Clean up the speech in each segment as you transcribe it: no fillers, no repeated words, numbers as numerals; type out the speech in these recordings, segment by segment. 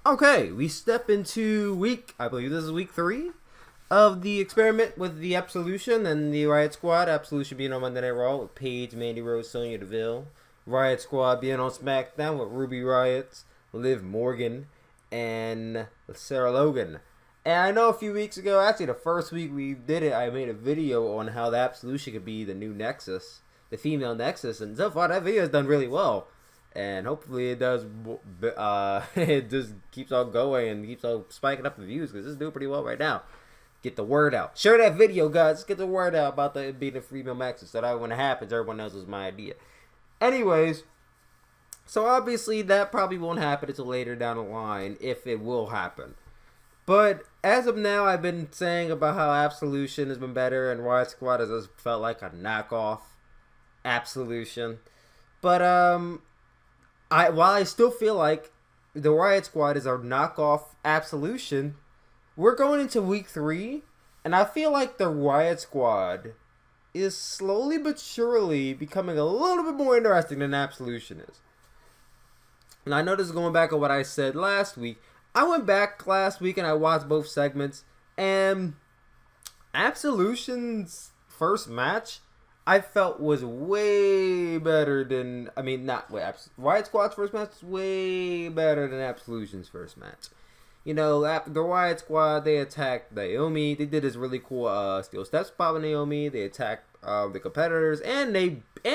Okay, we step into I believe this is week 3 of the experiment with the Absolution and the Riott Squad. Absolution being on Monday Night Raw with Paige, Mandy Rose, Sonya Deville. Riott Squad being on SmackDown with Ruby Riott, Liv Morgan, and Sarah Logan. And I know a few weeks ago, actually the first week we did it, I made a video on how the Absolution could be the new Nexus, the female Nexus, and so far that video has done really well. And hopefully it does, it just keeps on going and keeps on spiking up the views because it's doing pretty well right now. Get the word out. Share that video, guys. Get the word out about it being a female Nexus so that when it happens, everyone knows it was my idea. Anyways, so obviously that probably won't happen until later down the line, if it will happen. But as of now, I've been saying about how Absolution has been better and Riott Squad has just felt like a knockoff Absolution. But while I still feel like the Riott Squad is our knockoff Absolution, we're going into week 3, and I feel like the Riott Squad is slowly but surely becoming a little bit more interesting than Absolution is. And I know this is going back on what I said last week. I went back last week and I watched both segments, and Absolution's first match I felt was way better than, Riott Squad's first match was way better than Absolution's first match. You know, after the Riott Squad, they attacked Naomi. They did this really cool steel step spot with Naomi. They attacked the competitors, and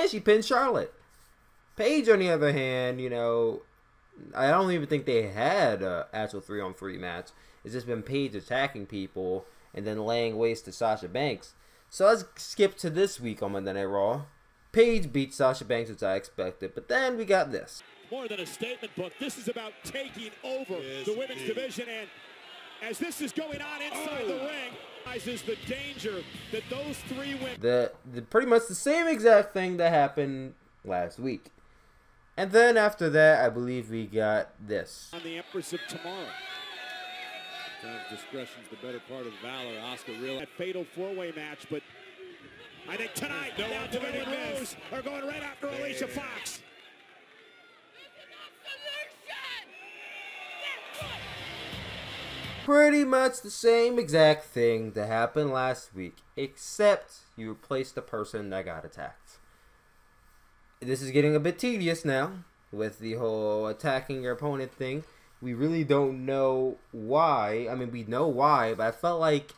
she pinned Charlotte. Paige, on the other hand, you know, I don't even think they had an actual 3-on-3 match. It's just been Paige attacking people and then laying waste to Sasha Banks. So let's skip to this week on Monday Night Raw. Paige beat Sasha Banks, which I expected, but then we got this. More than a statement book. This is about taking over the women's division, and as this is going on inside the ring, is the danger that those three women. Pretty much the same exact thing that happened last week. And then after that, I believe we got this. On the Empress of Tomorrow. Sometimes discretion's the better part of valor. Asuka real that fatal 4-way match, but I think tonight now Deville and Rose are going right after Alicia Fox. Pretty much the same exact thing that happened last week, except you replaced the person that got attacked. This is getting a bit tedious now with the whole attacking your opponent thing. We really don't know why. I mean, we know why, but I felt like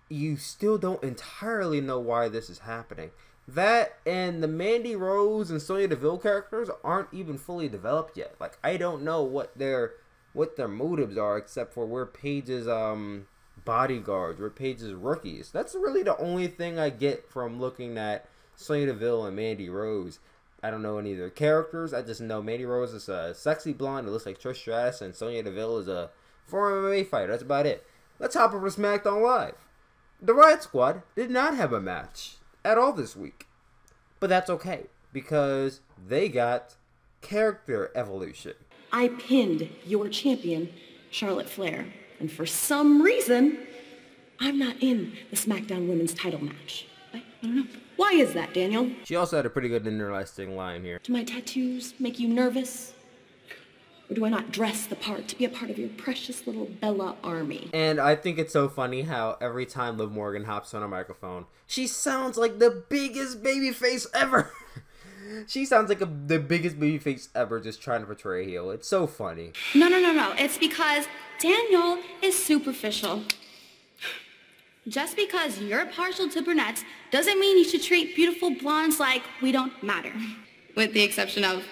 you still don't entirely know why this is happening. That and the Mandy Rose and Sonya Deville characters aren't even fully developed yet. Like, I don't know what their motives are, except for we're Paige's bodyguards, we're Paige's rookies. That's really the only thing I get from looking at Sonya Deville and Mandy Rose. I don't know any of their characters. I just know Mandy Rose is a sexy blonde that looks like Trish Stratus, and Sonya Deville is a former MMA fighter. That's about it. Let's hop over to SmackDown Live. The Riott Squad did not have a match at all this week. But that's okay, because they got character evolution. I pinned your champion, Charlotte Flair, and for some reason, I'm not in the SmackDown Women's title match. I don't know. Why is that, Daniel? She also had a pretty good interesting line here. Do my tattoos make you nervous? Or do I not dress the part to be a part of your precious little Bella army? And I think it's so funny how every time Liv Morgan hops on a microphone, she sounds like the biggest babyface ever. She sounds like the biggest babyface ever, just trying to portray a heel. It's so funny. No. It's because Daniel is superficial. Just because you're partial to brunettes doesn't mean you should treat beautiful blondes like we don't matter. With the exception of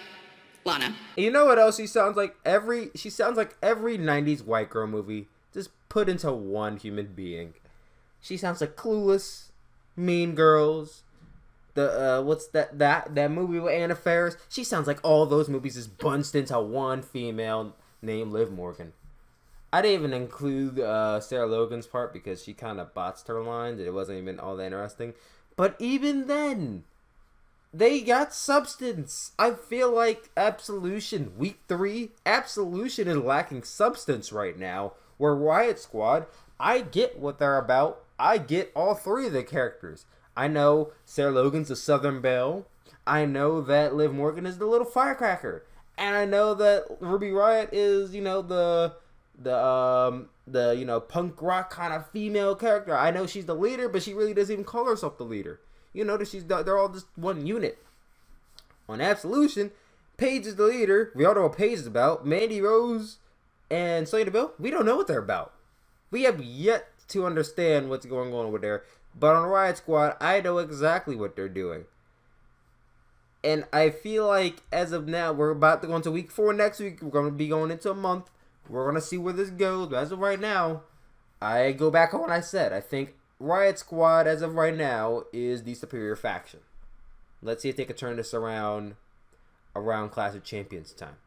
Lana. You know what else she sounds like? She sounds like every 90s white girl movie just put into one human being. She sounds like Clueless, Mean Girls, what's that movie with Anna Faris? She sounds like all those movies just bunched into one female named Liv Morgan. I didn't even include Sarah Logan's part because she kind of botched her lines and it wasn't even all that interesting. But even then, they got substance. I feel like Absolution, week 3, Absolution is lacking substance right now. Where Riott Squad, I get what they're about. I get all 3 of the characters. I know Sarah Logan's the Southern Belle. I know that Liv Morgan is the little firecracker. And I know that Ruby Riott is, you know, the you know, punk rock kind of female character. I know she's the leader, but she really doesn't even call herself the leader. You know that they're all just one unit. On Absolution, Paige is the leader. We all know what Paige is about. Mandy Rose and Sonya Deville, we don't know what they're about. We have yet to understand what's going on with there. But on Riott Squad, I know exactly what they're doing. And I feel like, as of now, we're about to go into week 4 next week. We're going to be going into a month. We're going to see where this goes. But as of right now, I go back on what I said. I think Riott Squad, as of right now, is the superior faction. Let's see if they can turn this around Clash of Champions time.